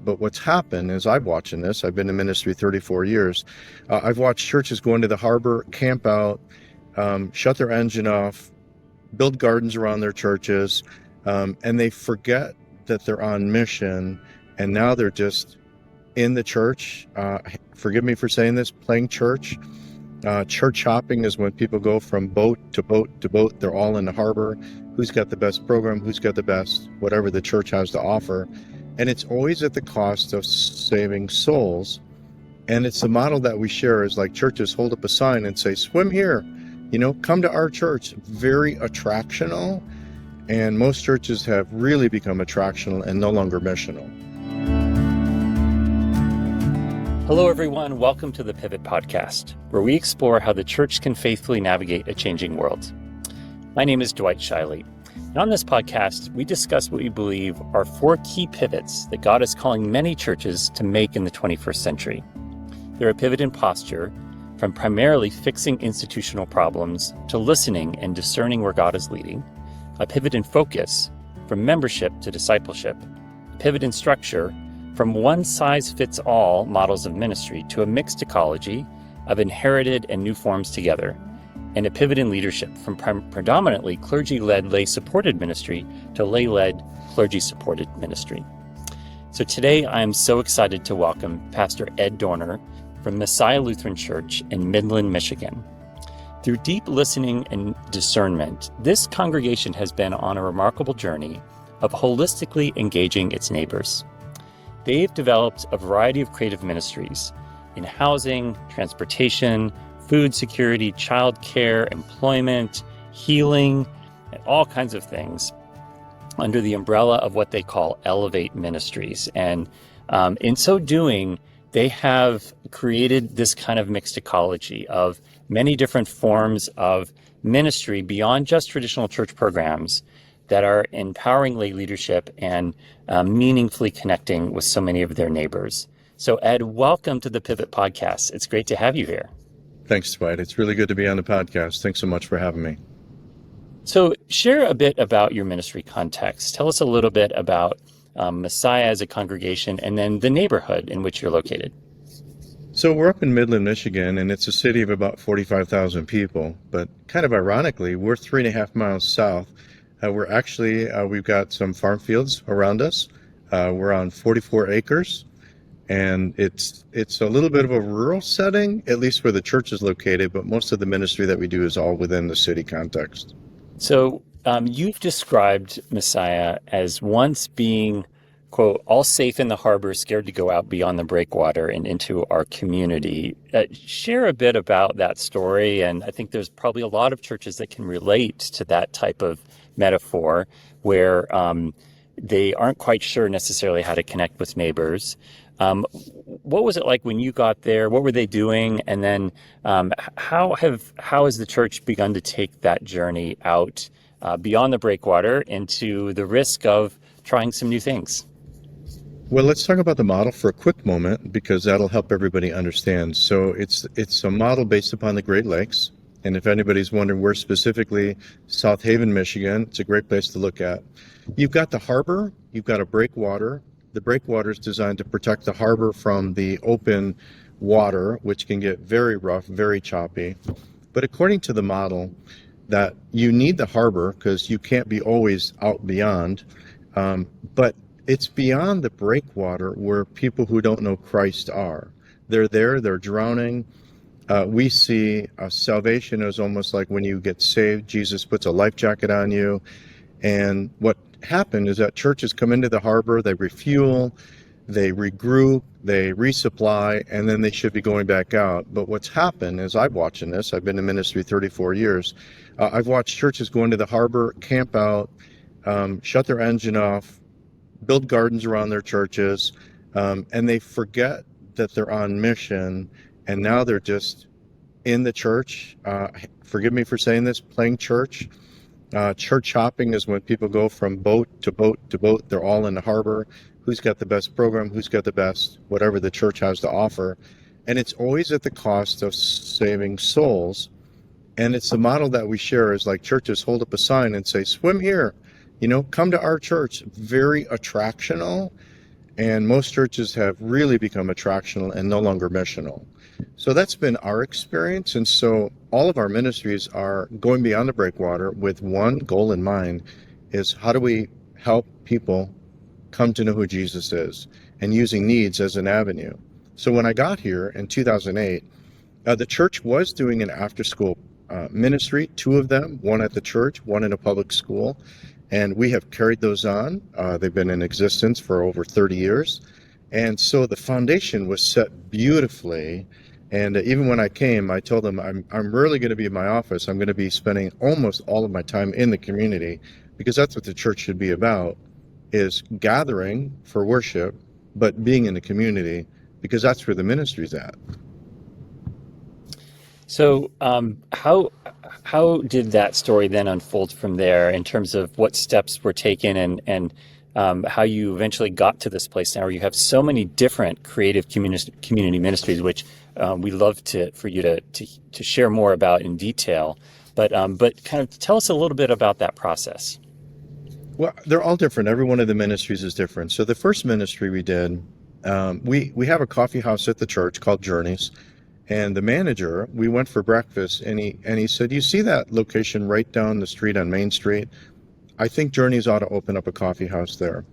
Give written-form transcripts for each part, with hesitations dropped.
But what's happened is I've watching this. I've been in ministry 34 years. I've watched churches go into the harbor, camp out, shut their engine off, build gardens around their churches, and they forget that they're on mission. And now they're just in the church. Forgive me for saying this, playing church. Church hopping is when people go from boat to boat to boat. They're all in the harbor. Who's got the best program? Who's got the best, whatever the church has to offer. And it's always at the cost of saving souls. And it's the model that we share is like churches hold up a sign and say, swim here, come to our church. Very attractional. And most churches have really become attractional and no longer missional. Hello, everyone. Welcome to the Pivot Podcast, where we explore how the church can faithfully navigate a changing world. My name is Dwight Zscheile, and on this podcast, we discuss what we believe are 4 key pivots that God is calling many churches to make in the 21st century. They're a pivot in posture, from primarily fixing institutional problems to listening and discerning where God is leading, a pivot in focus, from membership to discipleship, a pivot in structure, from one-size-fits-all models of ministry to a mixed ecology of inherited and new forms together, and a pivot in leadership from predominantly clergy-led, lay-supported ministry to lay-led, clergy-supported ministry. So today I am so excited to welcome Pastor Ed Doerner from Messiah Lutheran Church in Midland, Michigan. Through deep listening and discernment, this congregation has been on a remarkable journey of holistically engaging its neighbors. They've developed a variety of creative ministries in housing, transportation, food security, childcare, employment, healing, and all kinds of things under the umbrella of what they call Elevate Ministries. And in so doing, they have created this kind of mixed ecology of many different forms of ministry beyond just traditional church programs that are empowering lay leadership and meaningfully connecting with so many of their neighbors. So Ed, welcome to the Pivot Podcast. It's great to have you here. Thanks, Dwight. It's really good to be on the podcast. Thanks so much for having me. So share a bit about your ministry context. Tell us a little bit about Messiah as a congregation and then the neighborhood in which you're located. So we're up in Midland, Michigan, and it's a city of about 45,000 people. But kind of ironically, we're 3.5 miles south. We've got some farm fields around us. We're on 44 acres, and it's a little bit of a rural setting, at least where the church is located, but most of the ministry that we do is all within the city context. So you've described Messiah as once being, quote, all safe in the harbor, scared to go out beyond the breakwater and into our community. Share a bit about that story, and I think there's probably a lot of churches that can relate to that type of metaphor where they aren't quite sure necessarily how to connect with neighbors. What was it like when you got there? What were they doing? And then how has the church begun to take that journey out beyond the breakwater into the risk of trying some new things? Well, let's talk about the model for a quick moment because that'll help everybody understand. So it's a model based upon the Great Lakes. And if anybody's wondering where specifically, South Haven, Michigan, it's a great place to look at. You've got the harbor, you've got a breakwater. The breakwater is designed to protect the harbor from the open water, which can get very rough, very choppy. But according to the model, that you need the harbor because you can't be always out beyond. But it's beyond the breakwater where people who don't know Christ are. They're there, they're drowning. We see salvation as almost like when you get saved, Jesus puts a life jacket on you. And what happened is that churches come into the harbor, they refuel, they regroup, they resupply, and then they should be going back out. But what's happened is I've watching this. I've been in ministry 34 years. I've watched churches go into the harbor, camp out, shut their engine off, build gardens around their churches, and they forget that they're on mission. And now they're just in the church. Forgive me for saying this, playing church. Church hopping is when people go from boat to boat to boat. They're all in the harbor. Who's got the best program? Who's got the best, whatever the church has to offer. And it's always at the cost of saving souls. And it's the model that we share is like churches hold up a sign and say, swim here, come to our church. Very attractional. And most churches have really become attractional and no longer missional. So that's been our experience. And so all of our ministries are going beyond the Breakwater with one goal in mind, is how do we help people come to know who Jesus is, and using needs as an avenue. So when I got here in 2008, the church was doing an after-school ministry, two of them, one at the church, one in a public school, and we have carried those on. They've been in existence for over 30 years, and so the foundation was set beautifully. And even when I came, I told them I'm really going to be in my office. I'm going to be spending almost all of my time in the community, because that's what the church should be about, is gathering for worship, but being in the community, because that's where the ministry's at. So how did that story then unfold from there in terms of what steps were taken and how you eventually got to this place now where you have so many different creative community ministries, which we love for you to share more about in detail, but kind of tell us a little bit about that process. Well, they're all different. Every one of the ministries is different. So the first ministry we did, we have a coffee house at the church called Journeys. And the manager, we went for breakfast, and he said, "You see that location right down the street on Main Street? I think Journeys ought to open up a coffee house there."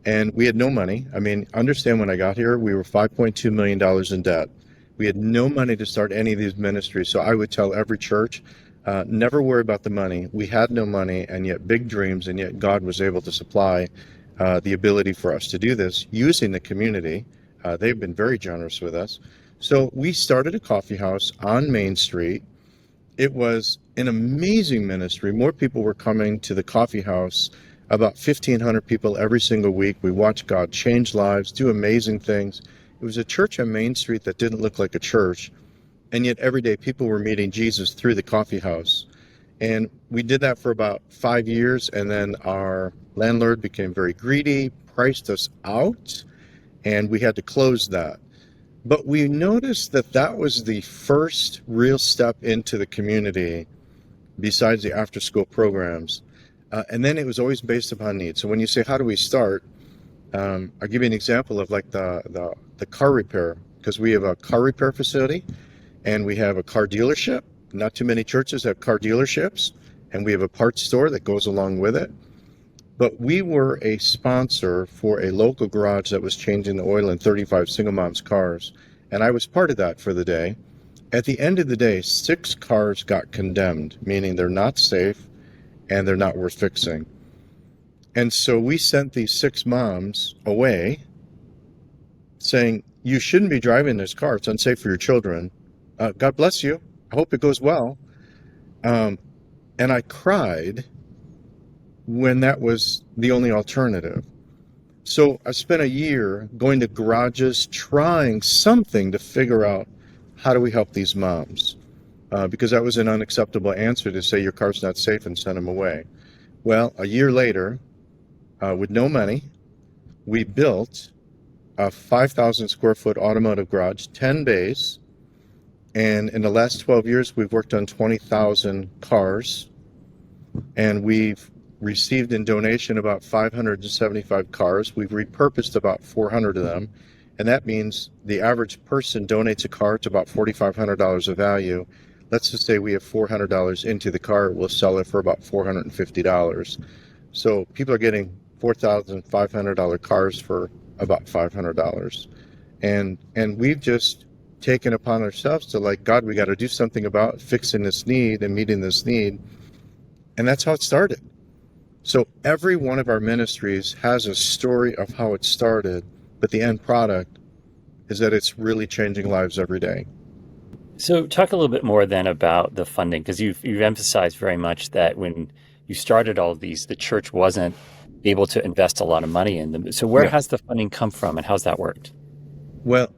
And we had no money. I mean, understand, when I got here, we were $5.2 million in debt. We had no money to start any of these ministries. So I would tell every church, never worry about the money. We had no money, and yet big dreams, and yet God was able to supply the ability for us to do this using the community. They've been very generous with us. So we started a coffee house on Main Street. It was an amazing ministry. More people were coming to the coffee house, about 1,500 people every single week. We watched God change lives, do amazing things. It was a church on Main Street that didn't look like a church, and yet every day people were meeting Jesus through the coffee house. And we did that for about 5 years, and then our landlord became very greedy, priced us out, and we had to close that. But we noticed that that was the first real step into the community besides the after-school programs. And then it was always based upon need. So when you say, how do we start? I'll give you an example of like the car repair, because we have a car repair facility and we have a car dealership. Not too many churches have car dealerships, and we have a parts store that goes along with it. But we were a sponsor for a local garage that was changing the oil in 35 single moms cars. And I was part of that for the day. At the end of the day, 6 cars got condemned, meaning they're not safe and they're not worth fixing. And so we sent these 6 moms away saying, "You shouldn't be driving this car. It's unsafe for your children. God bless you. I hope it goes well." And I cried when that was the only alternative. So I spent a year going to garages, trying something to figure out, how do we help these moms? Because that was an unacceptable answer to say your car's not safe and send them away. Well, a year later, with no money, we built a 5,000 square foot automotive garage, 10 bays. And in the last 12 years, we've worked on 20,000 cars, and we've received in donation about 575 cars. We've repurposed about 400 of them, and that means the average person donates a car to about $4,500 of value. Let's just say we have $400 into the car, we'll sell it for about $450. So people are getting $4,500 cars for about $500. And we've just taken upon ourselves to, like, God, we got to do something about fixing this need and meeting this need. And that's how it started. So every one of our ministries has a story of how it started, but the end product is that it's really changing lives every day. So talk a little bit more then about the funding, because you've emphasized very much that when you started all of these, the church wasn't able to invest a lot of money in them. So where has the funding come from, and how's that worked? Well,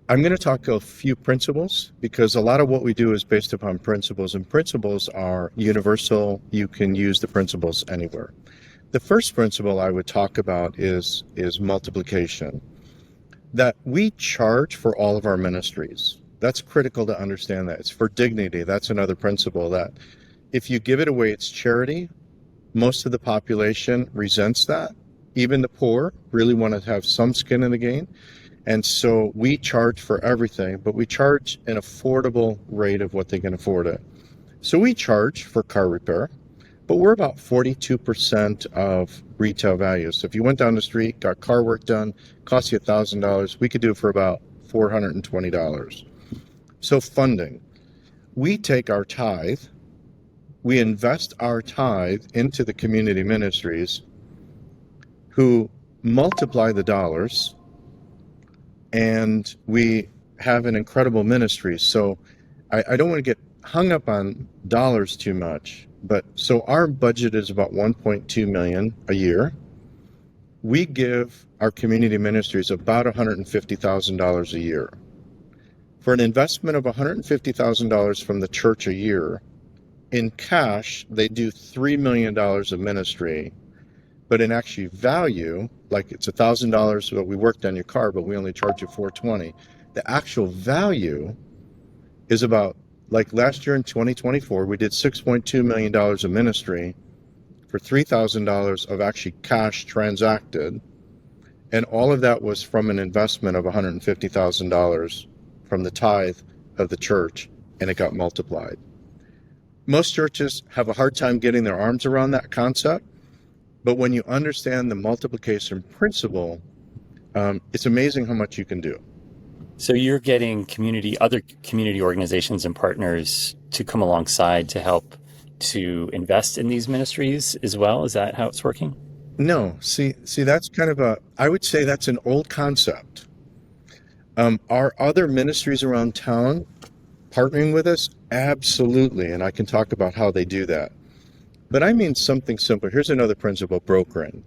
I'm going to talk a few principles, because a lot of what we do is based upon principles, and principles are universal. You can use the principles anywhere. The first principle I would talk about is multiplication. That we charge for all of our ministries. That's critical to understand that. It's for dignity. That's another principle, that if you give it away, it's charity. Most of the population resents that. Even the poor really want to have some skin in the game. And so we charge for everything, but we charge an affordable rate of what they can afford it. So we charge for car repair, but we're about 42% of retail value. So if you went down the street, got car work done, cost you $1,000, we could do it for about $420. So funding. We take our tithe, we invest our tithe into the community ministries who multiply the dollars, and we have an incredible ministry. So I don't want to get hung up on dollars too much, but so our budget is about $1.2 million a year. We give our community ministries about $150,000 a year. For an investment of $150,000 from the church a year, in cash, they do $3 million of ministry, but in actually value, like it's $1,000, but we worked on your car, but we only charge you $420. The actual value is about, like last year in 2024, we did $6.2 million of ministry for $3,000 of actually cash transacted. And all of that was from an investment of $150,000 from the tithe of the church, and it got multiplied. Most churches have a hard time getting their arms around that concept, but when you understand the multiplication principle, it's amazing how much you can do. So you're getting other community organizations and partners to come alongside to help to invest in these ministries as well? Is that how it's working? No, see, that's kind of I would say that's an old concept. Are other ministries around town partnering with us? Absolutely, and I can talk about how they do that. But I mean something simple. Here's another principle, brokering.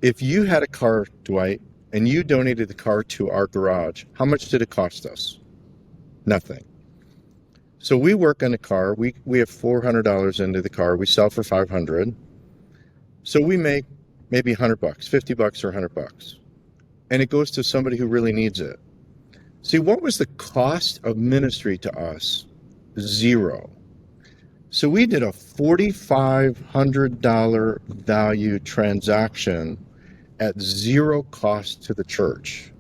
If you had a car, Dwight, and you donated the car to our garage, how much did it cost us? Nothing. So we work on a car. We have $400 into the car. We sell for $500. So we make maybe $100, $50 or $100, and it goes to somebody who really needs it. See, what was the cost of ministry to us? Zero. So we did a $4,500 value transaction at zero cost to the church.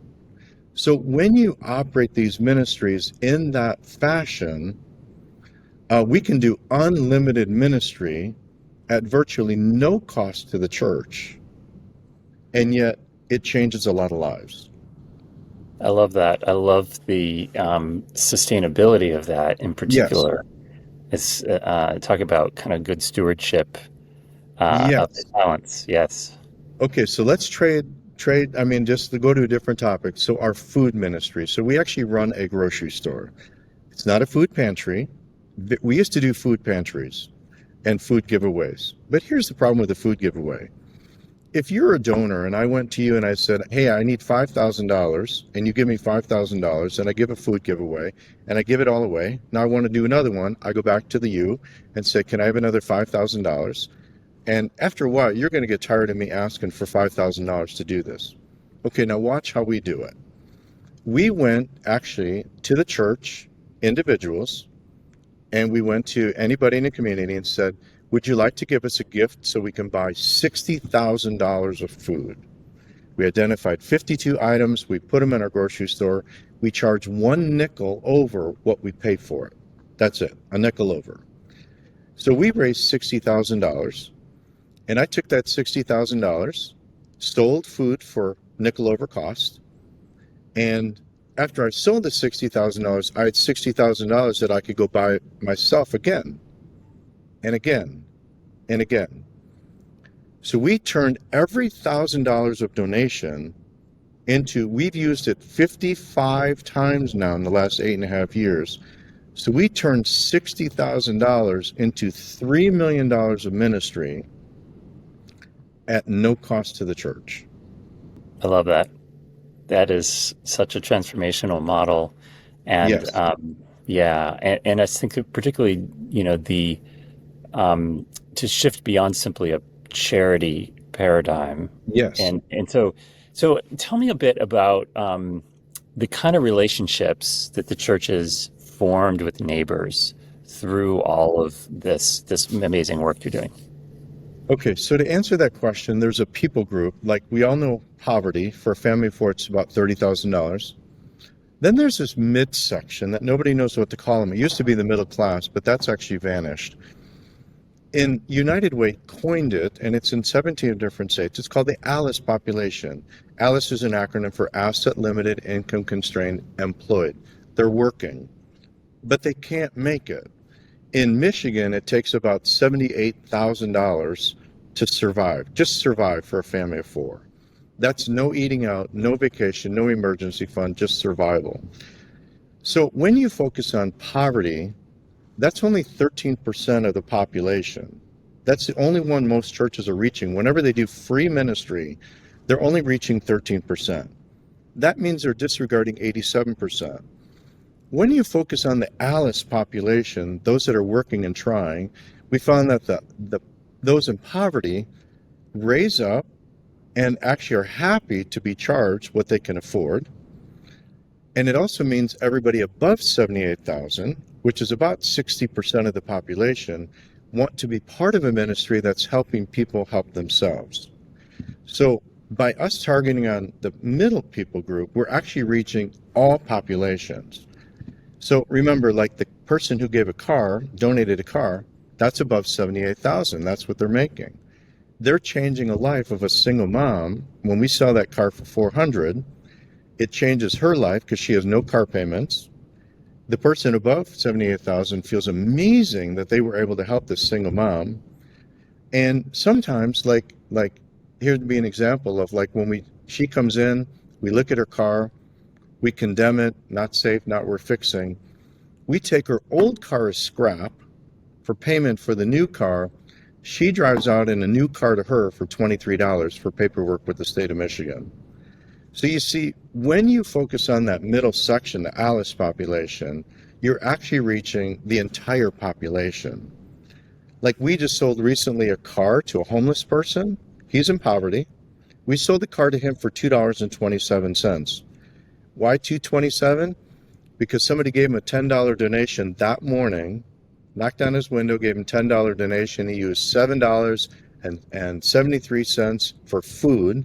So when you operate these ministries in that fashion, we can do unlimited ministry at virtually no cost to the church, and yet it changes a lot of lives. I love that. I love the sustainability of that in particular. It's talk about kind of good stewardship of talents. Yes. Okay, so let's trade. I mean, just to go to a different topic. So our food ministry. So we actually run a grocery store. It's not a food pantry. We used to do food pantries and food giveaways. But here's the problem with the food giveaway. If you're a donor and I went to you and I said, hey, I need $5,000, and you give me $5,000, and I give a food giveaway and I give it all away. Now I want to do another one. I go back to the you and say, can I have another $5,000? And after a while, you're going to get tired of me asking for $5,000 to do this. Okay, now watch how we do it. We went actually to the church, individuals, and we went to anybody in the community and said, would you like to give us a gift so we can buy $60,000 of food? We identified 52 items. We put them in our grocery store. We charge 1 nickel over what we pay for it. That's it, a nickel over. So we raised $60,000, and I took that $60,000, sold food for nickel over cost, and after I sold the $60,000, I had $60,000 that I could go buy myself again and again and again. So we turned every $1,000 of donation into, we've used it 55 times now in the last 8.5 years. So we turned $60,000 into $3 million of ministry at no cost to the church. I love that. That is such a transformational model. And Yes. And I think particularly, the to shift beyond simply a charity paradigm. Yes. And so tell me a bit about the kind of relationships that the church has formed with neighbors through all of this amazing work you're doing. Okay, so to answer that question, there's a people group. Like we all know poverty. For a family of four, it's about $30,000. Then there's this midsection that nobody knows what to call them. It used to be the middle class, but that's actually vanished. United Way coined it, and it's in 17 different states. It's called the ALICE population. ALICE is an acronym for Asset Limited, Income Constrained, Employed. They're working, but they can't make it. In Michigan, it takes about $78,000 to survive, just survive for a family of four. That's no eating out, no vacation, no emergency fund, just survival. So when you focus on poverty, that's only 13% of the population. That's the only one most churches are reaching. Whenever they do free ministry, they're only reaching 13%. That means they're disregarding 87%. When you focus on the ALICE population, those that are working and trying, we found that those in poverty raise up and actually are happy to be charged what they can afford. And it also means everybody above 78,000, which is about 60% of the population, want to be part of a ministry that's helping people help themselves. So by us targeting on the middle people group, we're actually reaching all populations. So remember, like the person who gave a car, donated a car, that's above 78,000. That's what they're making. They're changing a life of a single mom. When we sell that car for 400, it changes her life because she has no car payments. The person above 78,000 feels amazing that they were able to help this single mom. And sometimes, like here'd be an example of like when she comes in, we look at her car, we condemn it, not safe, not worth fixing. We take her old car as scrap for payment for the new car. She drives out in a new car to her for $23 for paperwork with the state of Michigan. So you see, when you focus on that middle section, the ALICE population, you're actually reaching the entire population. Like we just sold recently a car to a homeless person. He's in poverty. We sold the car to him for $2.27. Why $2.27? Because somebody gave him a $10 donation that morning, knocked on his window, gave him $10 donation. He used $7.73 for food,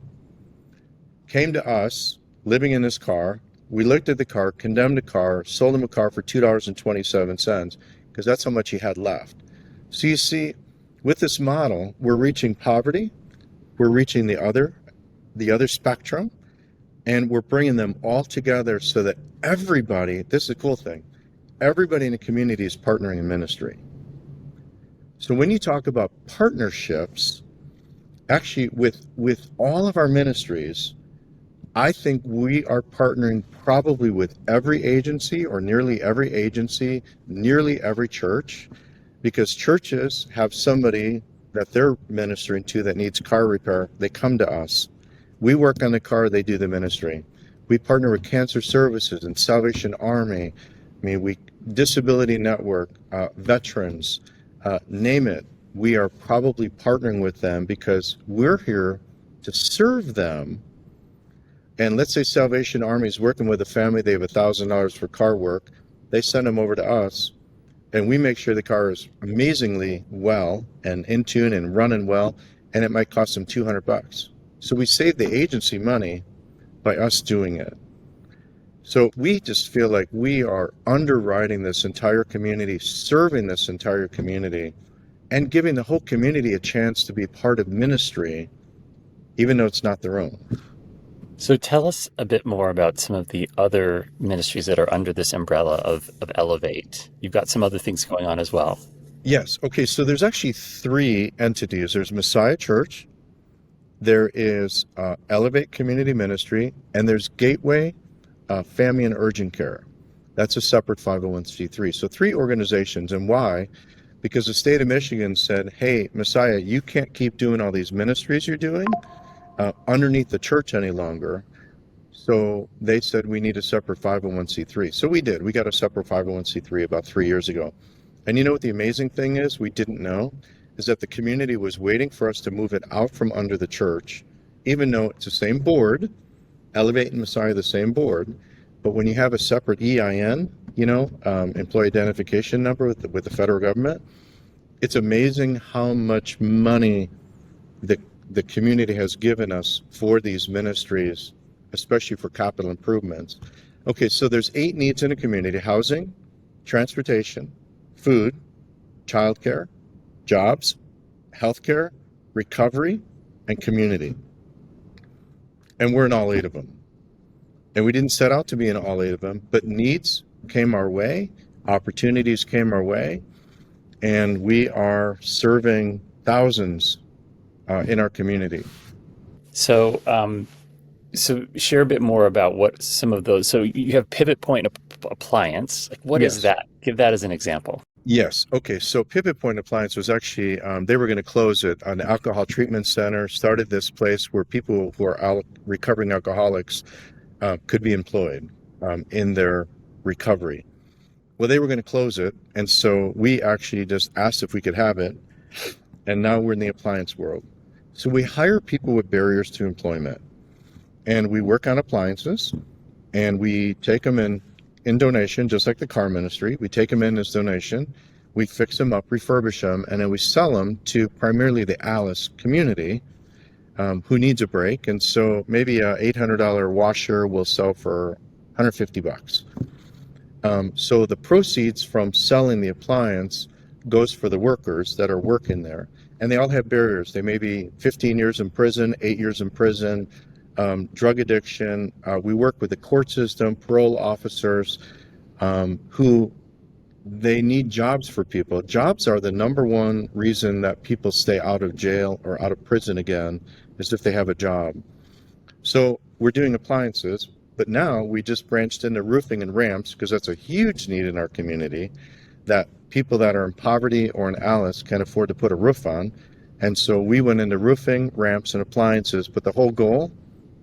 came to us, living in his car. We looked at the car, condemned the car, sold him a car for $2.27 because that's how much he had left. So you see, with this model, we're reaching poverty, we're reaching the other spectrum, and we're bringing them all together so that everybody, this is a cool thing, everybody in the community is partnering in ministry. So when you talk about partnerships, actually with all of our ministries, I think we are partnering probably with every agency or nearly every agency, nearly every church, because churches have somebody that they're ministering to that needs car repair. They come to us. We work on the car, they do the ministry. We partner with Cancer Services and Salvation Army. Disability Network, veterans, name it. We are probably partnering with them because we're here to serve them. And let's say Salvation Army is working with a family, they have $1,000 for car work. They send them over to us, and we make sure the car is amazingly well and in tune and running well, and it might cost them $200. So we save the agency money by us doing it. So we just feel like we are underwriting this entire community, serving this entire community, and giving the whole community a chance to be part of ministry, even though it's not their own. So tell us a bit more about some of the other ministries that are under this umbrella of Elevate. You've got some other things going on as well. Yes. Okay. So there's actually three entities. There's Messiah Church, there is Elevate Community Ministry, and there's Gateway Family and Urgent Care. That's a separate 501c3. So three organizations. And why? Because the state of Michigan said, hey, Messiah, you can't keep doing all these ministries you're doing underneath the church any longer. So they said we need a separate 501c3. So we did. We got a separate 501c3 about 3 years ago. And you know what the amazing thing is, we didn't know, is that the community was waiting for us to move it out from under the church, even though it's the same board, Elevate and Messiah, the same board. But when you have a separate EIN, employee identification number with the federal government, it's amazing how much money the community has given us for these ministries, especially for capital improvements. Okay, so there's 8 needs in a community: housing, transportation, food, childcare, jobs, healthcare, recovery, and community. And we're in all 8 of them. And we didn't set out to be in all 8 of them, but needs came our way, opportunities came our way, and we are serving thousands in our community. So, so share a bit more about what some of those. So you have pivot point appliance. Like, what is Yes. that? Give that as an example. Yes. Okay. So Pivot Point Appliance was actually, they were going to close it. An alcohol treatment center started this place where people who are recovering alcoholics could be employed in their recovery. Well, they were going to close it. And so we actually just asked if we could have it. And now we're in the appliance world. So we hire people with barriers to employment. And we work on appliances. And we take them in donation, just like the car ministry. We take them in as donation, we fix them up, refurbish them, and then we sell them to primarily the Alice community who needs a break. And so maybe a $800 washer will sell for $150. So the proceeds from selling the appliance goes for the workers that are working there. And they all have barriers. They may be 15 years in prison, 8 years in prison, drug addiction. We work with the court system, parole officers who they need jobs for people. Jobs are the number one reason that people stay out of jail or out of prison again, is if they have a job. So we're doing appliances, but now we just branched into roofing and ramps because that's a huge need in our community that people that are in poverty or in Alice can afford to put a roof on. And so we went into roofing, ramps, and appliances, but the whole goal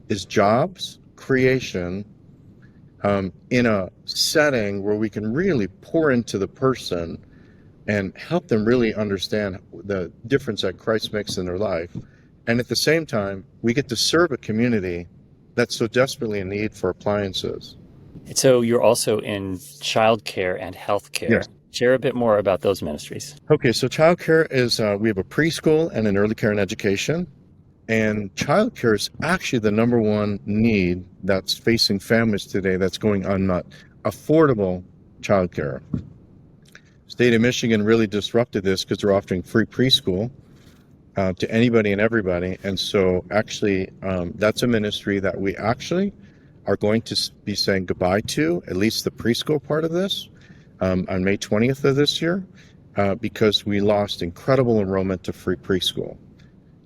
is jobs creation in a setting where we can really pour into the person and help them really understand the difference that Christ makes in their life. And at the same time, we get to serve a community that's so desperately in need for appliances. So you're also in childcare and healthcare. Yes. Share a bit more about those ministries. Okay, so childcare is, we have a preschool and an early care and education. And childcare is actually the number one need that's facing families today that's going unmet. Affordable childcare. State of Michigan really disrupted this because they're offering free preschool to anybody and everybody. And so actually, that's a ministry that we actually are going to be saying goodbye to, at least the preschool part of this, on May 20th of this year, because we lost incredible enrollment to free preschool.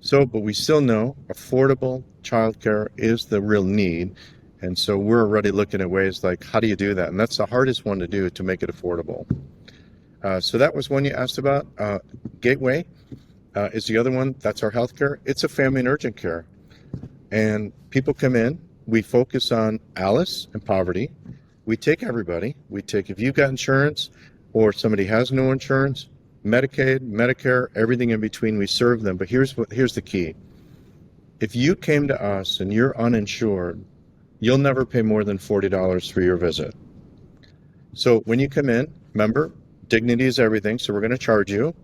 So, but we still know affordable childcare is the real need. And so we're already looking at ways like, how do you do that? And that's the hardest one to do, to make it affordable. So that was one you asked about. Gateway is the other one. That's our healthcare. It's a family and urgent care. And people come in. We focus on Alice and poverty. We take everybody. We take, if you've got insurance or somebody has no insurance, Medicaid, Medicare, everything in between, we serve them. But here's the key. If you came to us and you're uninsured, you'll never pay more than $40 for your visit. So when you come in, remember, dignity is everything, so we're going to charge you.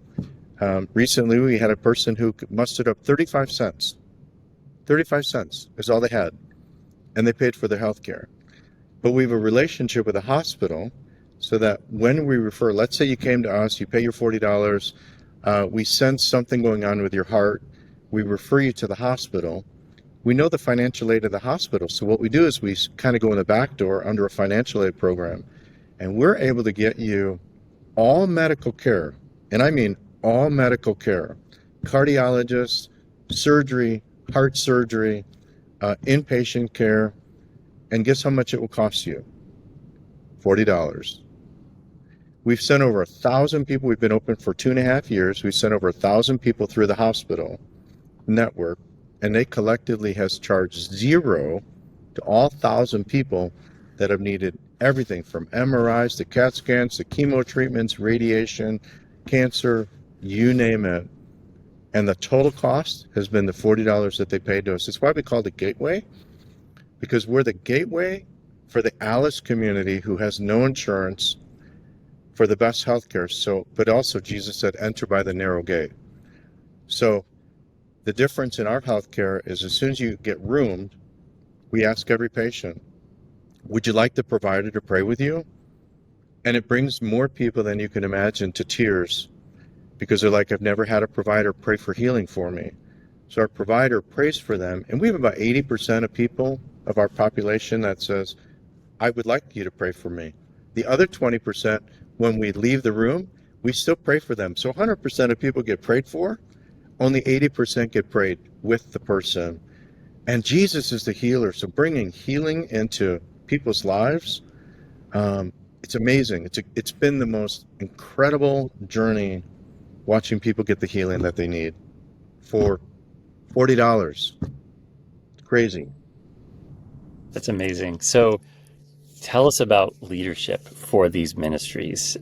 Recently, we had a person who mustered up 35 cents. 35 cents is all they had, and they paid for their health care. But we have a relationship with a hospital so that when we refer, let's say you came to us, you pay your $40, we sense something going on with your heart, we refer you to the hospital. We know the financial aid of the hospital, so what we do is we kind of go in the back door under a financial aid program, and we're able to get you all medical care, and I mean all medical care, cardiologists, surgery, heart surgery, inpatient care, and guess how much it will cost you? $40. We've sent over 1,000 people. We've been open for 2.5 years. We've sent over 1,000 people through the hospital network, and they collectively has charged zero to all 1,000 people that have needed everything from MRIs to CAT scans to chemo treatments, radiation, cancer, you name it. And the total cost has been the $40 that they paid to us. It's why we call it Gateway, because we're the gateway for the Alice community who has no insurance for the best healthcare. So, but also Jesus said, enter by the narrow gate. So The difference in our healthcare is as soon as you get roomed, we ask every patient, would you like the provider to pray with you? And it brings more people than you can imagine to tears, because they're like, I've never had a provider pray for healing for me. So our provider prays for them. And we have about 80% of people of our population that says, I would like you to pray for me. The other 20%, when we leave the room, we still pray for them. So 100% of people get prayed for. Only 80% get prayed with the person. And Jesus is the healer. So bringing healing into people's lives, it's amazing. It's been the most incredible journey watching people get the healing that they need for $40. It's crazy. That's amazing. So tell us about leadership for these ministries.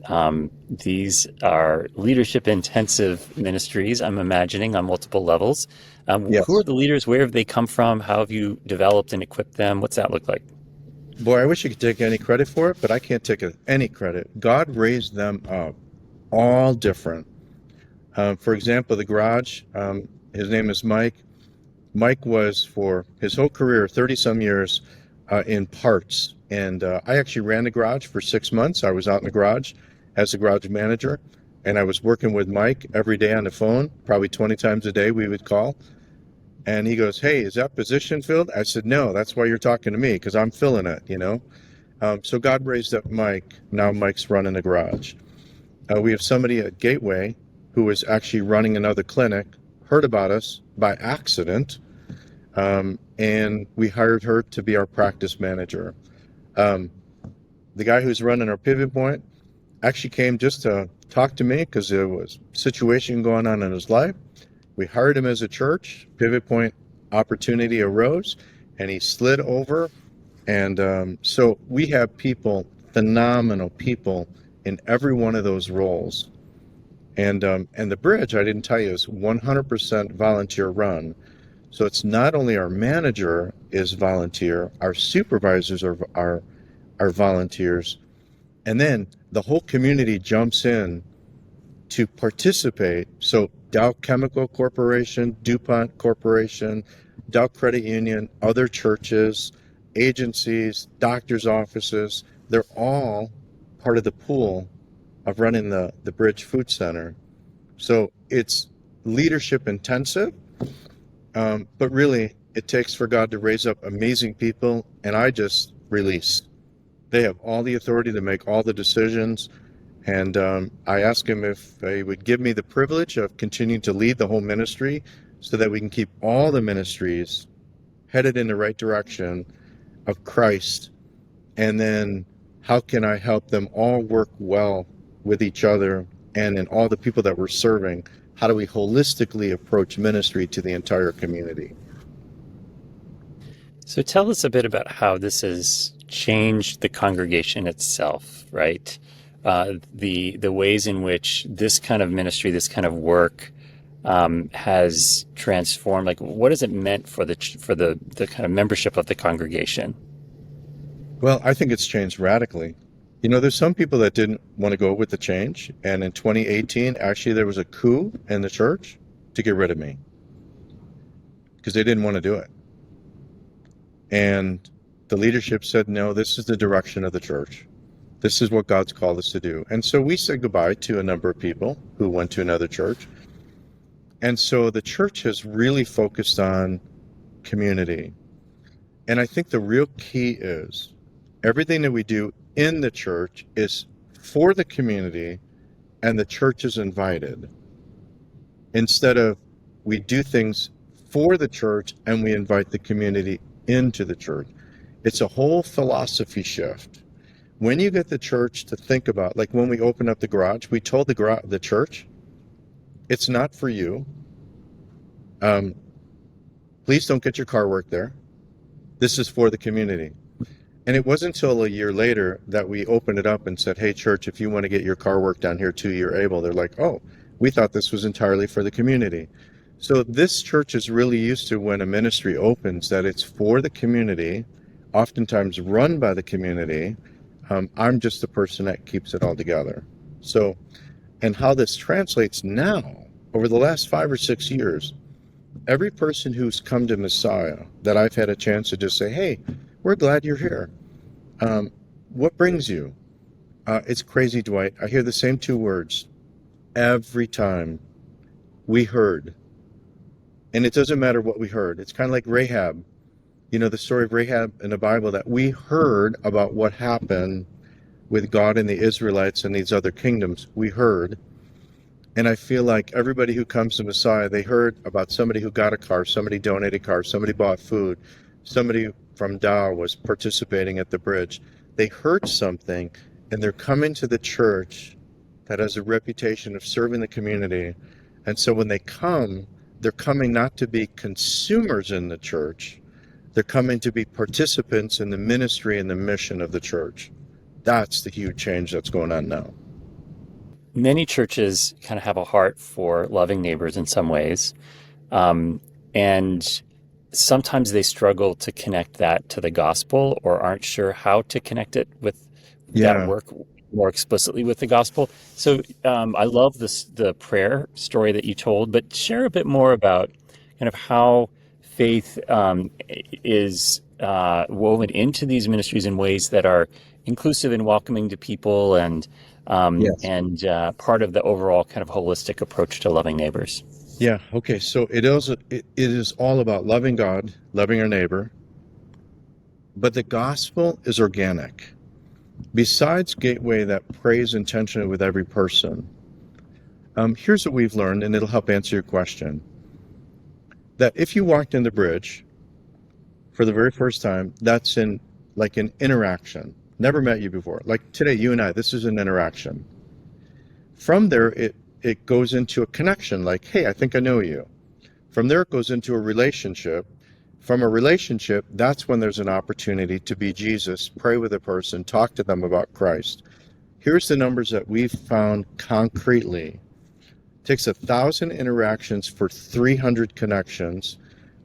These are leadership intensive ministries, I'm imagining, on multiple levels. Yes. Who are the leaders? Where have they come from? How have you developed and equipped them? What's that look like? Boy, I wish you could take any credit for it, but I can't take any credit. God raised them up, all different. For example, the garage, his name is Mike. Mike was, for his whole career, 30-some years, in parts. And I actually ran the garage for 6 months. I was out in the garage as the garage manager, and I was working with Mike every day on the phone, probably 20 times a day we would call. And he goes, hey, is that position filled? I said, no, that's why you're talking to me, because I'm filling it, you know. So God raised up Mike. Now Mike's running the garage. We have somebody at Gateway who was actually running another clinic, heard about us by accident, and we hired her to be our practice manager. The guy who's running our pivot point actually came just to talk to me because there was a situation going on in his life. We hired him as a church. Pivot point opportunity arose, and he slid over. And so we have people, phenomenal people, in every one of those roles. And the bridge, I didn't tell you, is 100% volunteer run. So it's not only our manager is volunteer, our supervisors are volunteers, and then the whole community jumps in to participate. So Dow Chemical Corporation, DuPont Corporation, Dow Credit Union, other churches, agencies, doctors' offices, they're all part of the pool of running the Bridge Food Center. So it's leadership intensive, but really it takes for God to raise up amazing people, and I just release. They have all the authority to make all the decisions. And I asked him if he would give me the privilege of continuing to lead the whole ministry so that we can keep all the ministries headed in the right direction of Christ. And then how can I help them all work well with each other and in all the people that we're serving? How do we holistically approach ministry to the entire community? So tell us a bit about how this has changed the congregation itself, right? The ways in which this kind of ministry, this kind of work, has transformed. Like, what has it meant for the kind of membership of the congregation? Well, I think it's changed radically. You know, there's some people that didn't want to go with the change, and in 2018, actually, there was a coup in the church to get rid of me because they didn't want to do it. And the leadership said, no, this is the direction of the church. This is what God's called us to do. And so we said goodbye to a number of people who went to another church. And so the church has really focused on community. And I think the real key is everything that we do in the church is for the community, and the church is invited. Instead of we do things for the church and we invite the community into the church. It's a whole philosophy shift. When you get the church to think about, like when we opened up the garage, we told the church, it's not for you. Please don't get your car worked there. This is for the community. And it wasn't until a year later that we opened it up and said, hey, church, if you want to get your car worked down here too, you're able. They're like, oh, we thought this was entirely for the community. So this church is really used to when a ministry opens that it's for the community, oftentimes run by the community. I'm just the person that keeps it all together. So, and how this translates now, over the last 5 or 6 years, every person who's come to Messiah that I've had a chance to just say, hey, we're glad you're here. What brings you? It's crazy, Dwight. I hear the same two words every time. We heard. And it doesn't matter what we heard. It's kind of like Rahab. You know, the story of Rahab in the Bible, that we heard about what happened with God and the Israelites and these other kingdoms. We heard. And I feel like everybody who comes to Messiah, they heard about somebody who got a car, somebody donated a car, somebody bought food, somebody from Dow was participating at the bridge. They heard something, and they're coming to the church that has a reputation of serving the community. And so when they come, they're coming not to be consumers in the church. They're coming to be participants in the ministry and the mission of the church. That's the huge change that's going on now. Many churches kind of have a heart for loving neighbors in some ways. And sometimes they struggle to connect that to the gospel, or aren't sure how to connect it with that work more explicitly with the gospel. So I love the prayer story that you told, but share a bit more about kind of how faith is woven into these ministries in ways that are inclusive and welcoming to people, and part of the overall kind of holistic approach to loving neighbors. Yeah. Okay. So it is all about loving God, loving our neighbor, but the gospel is organic. Besides Gateway that prays intentionally with every person, here's what we've learned, and it'll help answer your question. That if you walked in the bridge for the very first time, that's in like an interaction. Never met you before. Like today, you and I, this is an interaction. From there, it goes into a connection, like, hey, I think I know you. From there, it goes into a relationship. From a relationship, that's when there's an opportunity to be Jesus, pray with a person, talk to them about Christ. Here's the numbers that we've found concretely. It takes 1,000 interactions for 300 connections.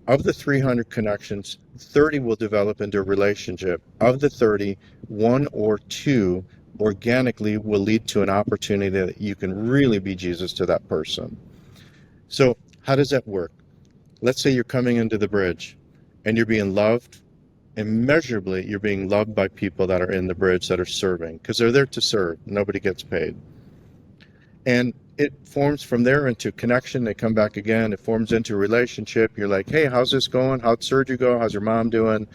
Of the 300 connections, 30 will develop into a relationship. Of the 30, 1 or 2 organically will lead to an opportunity that you can really be Jesus to that person. So how does that work? Let's say you're coming into the bridge and you're being loved. Immeasurably, you're being loved by people that are in the bridge that are serving, because they're there to serve. Nobody gets paid. And it forms from there into connection. They come back again. It forms into a relationship. You're like, hey, how's this going? How'd surgery go? How's your mom doing?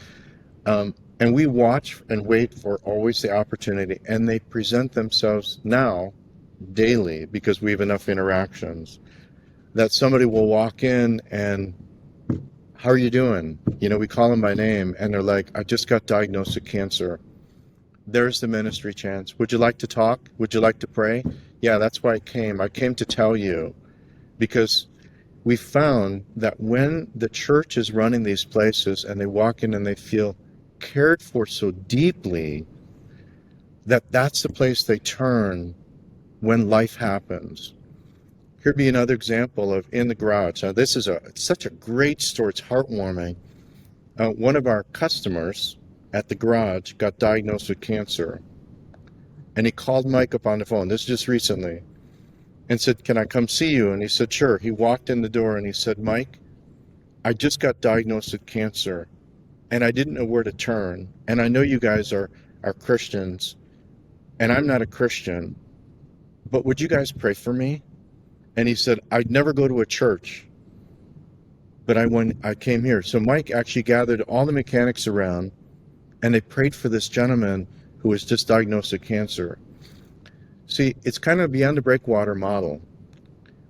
And we watch and wait for always the opportunity. And they present themselves now daily, because we have enough interactions, that somebody will walk in and, how are you doing? You know, we call them by name, and they're like, I just got diagnosed with cancer. There's the ministry chance. Would you like to talk? Would you like to pray? Yeah, that's why I came. I came to tell you, because we found that when the church is running these places and they walk in and they feel cared for so deeply, that's the place they turn when life happens. Here'd be another example of in the garage. Now, this is it's such a great story. It's heartwarming. One of our customers at the garage got diagnosed with cancer, and he called Mike up on the phone, this just recently, and said, can I come see you? And he said, sure. He walked in the door and he said, Mike, I just got diagnosed with cancer, and I didn't know where to turn. And I know you guys are Christians, and I'm not a Christian, but would you guys pray for me? And he said, I'd never go to a church, but I came here. So Mike actually gathered all the mechanics around, and they prayed for this gentleman who was just diagnosed with cancer. See, it's kind of beyond the Breakwater model.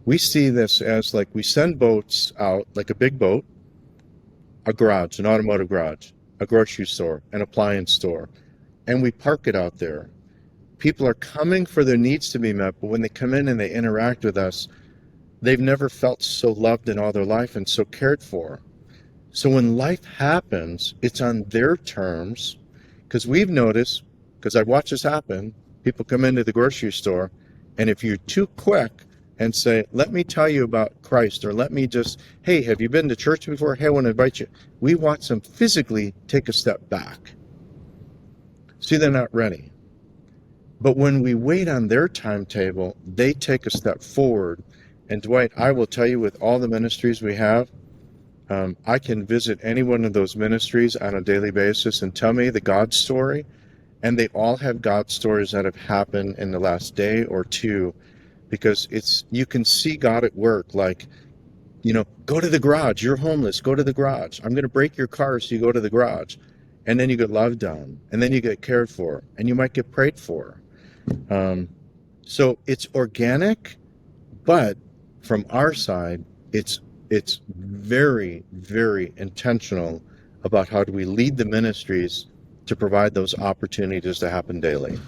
We see this as like we send boats out, like a big boat, a garage, an automotive garage, a grocery store, an appliance store, and we park it out there. People are coming for their needs to be met, but when they come in and they interact with us, they've never felt so loved in all their life and so cared for. So when life happens, it's on their terms, because we've noticed, because I've watched this happen, people come into the grocery store, and if you're too quick and say, let me tell you about Christ, or let me just, hey, have you been to church before? Hey, I want to invite you. We watch them physically take a step back. See, they're not ready. But when we wait on their timetable, they take a step forward. And Dwight, I will tell you, with all the ministries we have, I can visit any one of those ministries on a daily basis and tell me the God story, and they all have God stories that have happened in the last day or two, because you can see God at work. Like, go to the garage. You're homeless. Go to the garage. I'm going to break your car, so you go to the garage, and then you get loved on, and then you get cared for, and you might get prayed for. So it's organic, but from our side, it's very, very intentional about how do we lead the ministries to provide those opportunities to happen daily.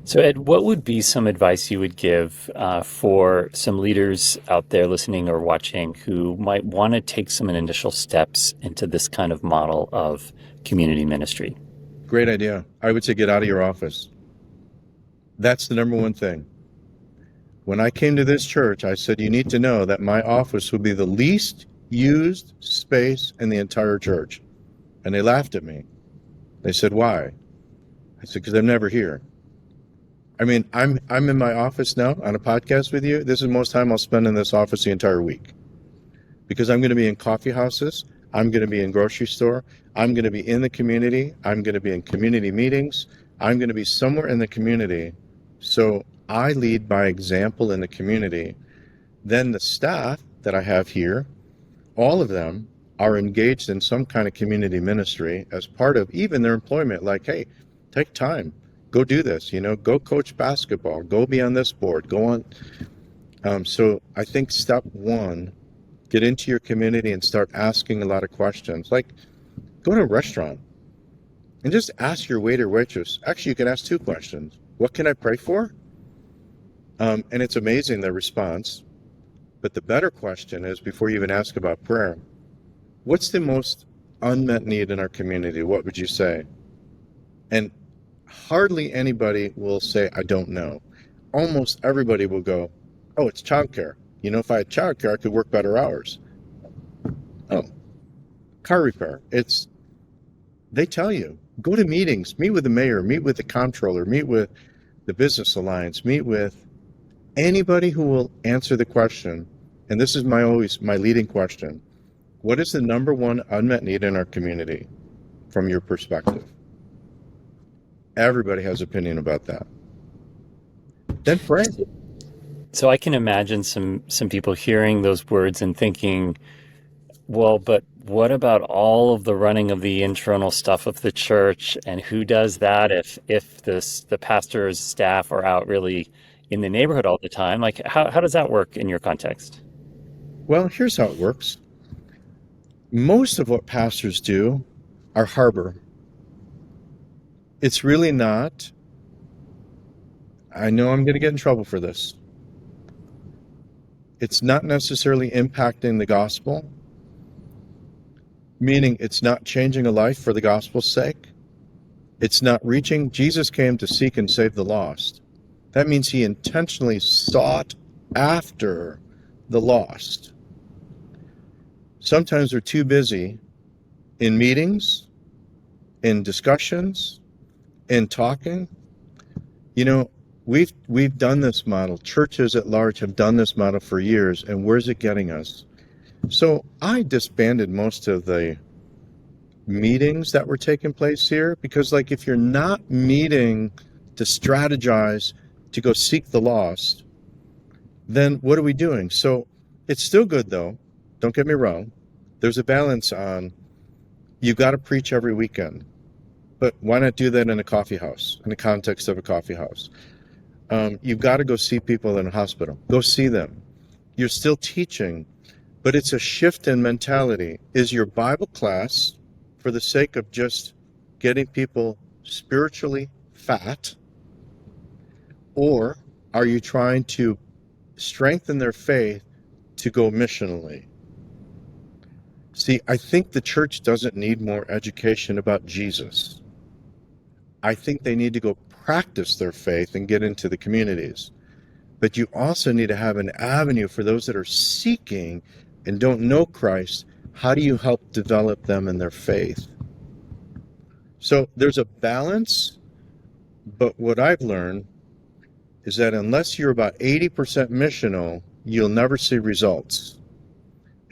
So, Ed, what would be some advice you would give for some leaders out there listening or watching who might want to take some initial steps into this kind of model of community ministry? Great idea. I would say get out of your office. That's the number one thing. When I came to this church, I said, you need to know that my office will be the least used space in the entire church. And they laughed at me. They said, why? I said, because I'm never here. I mean, I'm in my office now on a podcast with you. This is most time I'll spend in this office the entire week, because I'm going to be in coffee houses. I'm going to be in grocery store. I'm going to be in the community. I'm going to be in community meetings. I'm going to be somewhere in the community. So I lead by example in the community. Then the staff that I have here, all of them are engaged in some kind of community ministry as part of even their employment. Like, hey, take time. Go do this, go coach basketball, go be on this board, go on. So I think step one, get into your community and start asking a lot of questions. Like, go to a restaurant and just ask your waiter, waitress. Actually, you can ask two questions. What can I pray for? And it's amazing, the response. But the better question is, before you even ask about prayer, what's the most unmet need in our community? What would you say? And hardly anybody will say, I don't know. Almost everybody will go, oh, it's childcare. If I had childcare, I could work better hours. Oh, car repair. They tell you, go to meetings, meet with the mayor, meet with the comptroller, meet with the business alliance, meet with anybody who will answer the question. And this is my leading question. What is the number one unmet need in our community from your perspective? Everybody has opinion about that. Then pray. So I can imagine some people hearing those words and thinking, well, but what about all of the running of the internal stuff of the church, and who does that if the pastor's staff are out really in the neighborhood all the time? Like, how does that work in your context? Well, here's how it works. Most of what pastors do are harbor. It's really not. I know I'm going to get in trouble for this. It's not necessarily impacting the gospel, meaning it's not changing a life for the gospel's sake. It's not reaching. Jesus came to seek and save the lost. That means he intentionally sought after the lost. Sometimes we're too busy in meetings, in discussions, in talking. We've done this model. Churches at large have done this model for years, and where's it getting us? So I disbanded most of the meetings that were taking place here, because if you're not meeting to strategize to go seek the lost, then what are we doing? So it's still good, though. Don't get me wrong. There's a balance on, you got to preach every weekend, but why not do that in a coffee house, in the context of a coffee house? You've got to go see people in a hospital. Go see them. You're still teaching, but it's a shift in mentality. Is your Bible class for the sake of just getting people spiritually fat, or are you trying to strengthen their faith to go missionally? See, I think the church doesn't need more education about Jesus. I think they need to go practice their faith and get into the communities. But you also need to have an avenue for those that are seeking and don't know Christ. How do you help develop them in their faith? So there's a balance, but what I've learned is that unless you're about 80% missional, you'll never see results.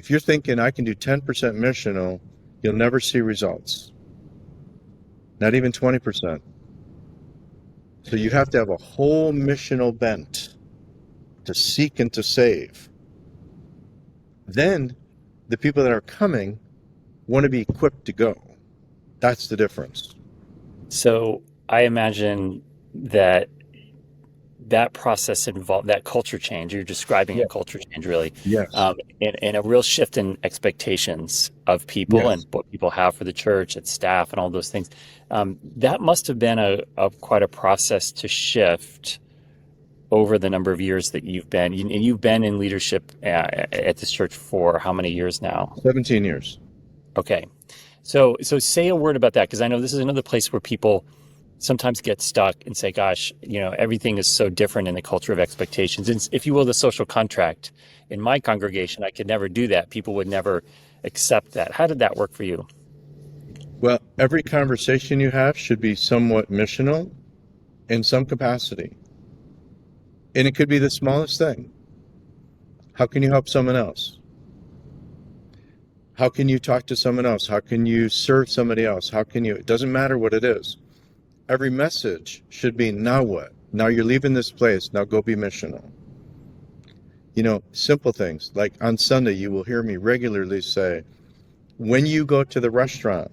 If you're thinking I can do 10% missional, you'll never see results. Not even 20%. So you have to have a whole missional bent to seek and to save. Then the people that are coming want to be equipped to go. That's the difference. So I imagine that process involved that culture change. You're describing a culture change, really, Yes. and a real shift in expectations of people and Yes. what people have for the church and staff and all those things. That must have been a quite a process to shift over the number of years that you've been. And you've been in leadership at this church for how many years now? 17 years. Okay. So say a word about that, because I know this is another place where people sometimes get stuck and say, gosh, everything is so different in the culture of expectations. And if you will, the social contract. In my congregation, I could never do that. People would never accept that. How did that work for you? Well, every conversation you have should be somewhat missional in some capacity. And it could be the smallest thing. How can you help someone else? How can you talk to someone else? How can you serve somebody else? It doesn't matter what it is. Every message should be, now what? Now you're leaving this place. Now go be missional. Simple things. Like on Sunday, you will hear me regularly say, when you go to the restaurant,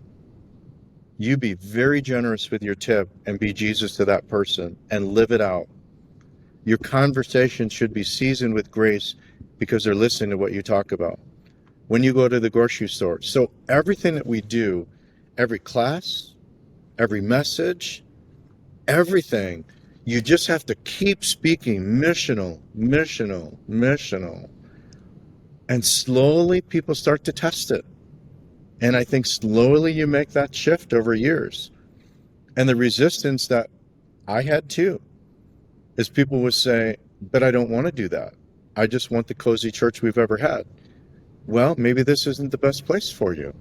you be very generous with your tip and be Jesus to that person and live it out. Your conversation should be seasoned with grace because they're listening to what you talk about. When you go to the grocery store. So everything that we do, every class, every message, everything, you just have to keep speaking missional. And slowly people start to test it. And I think slowly you make that shift over years. And the resistance that I had too is people would say, but I don't want to do that. I just want the cozy church we've ever had. Well, maybe this isn't the best place for you.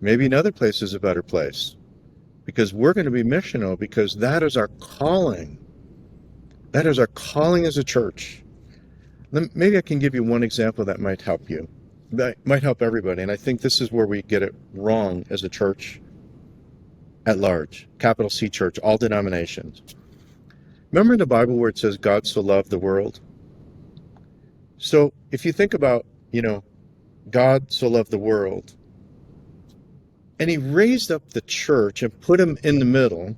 Maybe another place is a better place. Because we're going to be missional, because that is our calling. That is our calling as a church. Maybe I can give you one example that might help you. That might help everybody. And I think this is where we get it wrong as a church at large. Capital C church, all denominations. Remember in the Bible where it says God so loved the world? So if you think about, God so loved the world, and he raised up the church and put him in the middle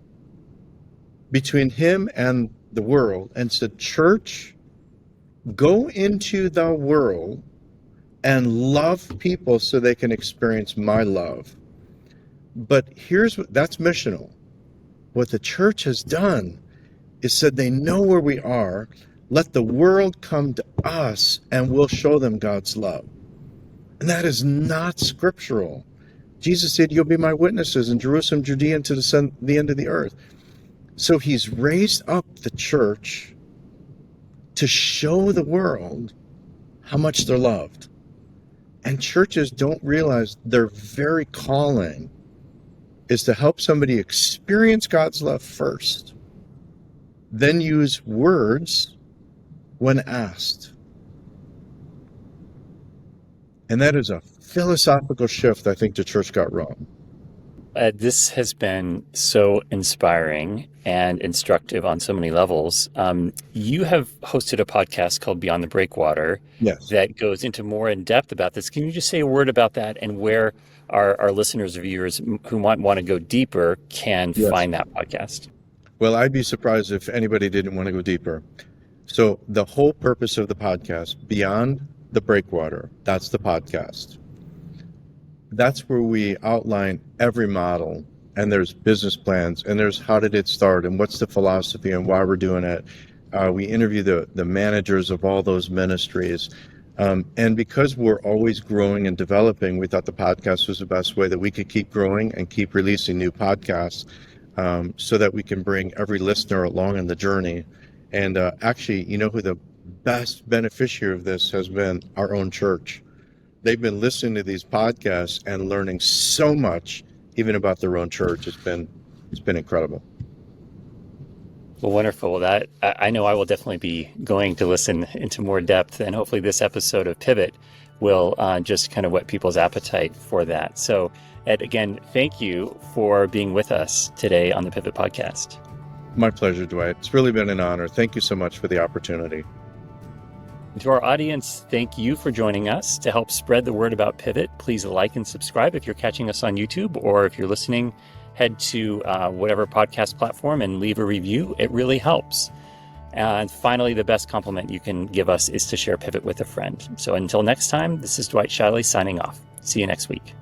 between him and the world and said, church, go into the world and love people so they can experience my love. But that's missional. What the church has done is said they know where we are. Let the world come to us and we'll show them God's love. And that is not scriptural. Jesus said, you'll be my witnesses in Jerusalem, Judea, and to the end of the earth. So he's raised up the church to show the world how much they're loved. And churches don't realize their very calling is to help somebody experience God's love first, then use words when asked. And that is a philosophical shift I think the church got wrong. This has been so inspiring and instructive on so many levels. You have hosted a podcast called Beyond the Breakwater. Yes. That goes into more in depth about this. Can you just say a word about that and where our listeners or viewers who might want to go deeper can find that podcast? Well, I'd be surprised if anybody didn't want to go deeper. So the whole purpose of the podcast, Beyond the Breakwater, that's the podcast. That's where we outline every model, and there's business plans, and there's how did it start, and what's the philosophy, and why we're doing it. We interview the managers of all those ministries. And because we're always growing and developing, we thought the podcast was the best way that we could keep growing and keep releasing new podcasts so that we can bring every listener along in the journey. And actually, who the best beneficiary of this has been? Our own church. They've been listening to these podcasts and learning so much, even about their own church. It's been incredible. Well, wonderful. That I know I will definitely be going to listen into more depth, and hopefully this episode of Pivot will just kind of whet people's appetite for that. So Ed, again, thank you for being with us today on the Pivot Podcast. My pleasure, Dwight. It's really been an honor. Thank you so much for the opportunity. And to our audience, thank you for joining us. To help spread the word about Pivot, please like and subscribe if you're catching us on YouTube, or if you're listening, head to whatever podcast platform and leave a review. It really helps. And finally, the best compliment you can give us is to share Pivot with a friend. So until next time, this is Dwight Zscheile signing off. See you next week.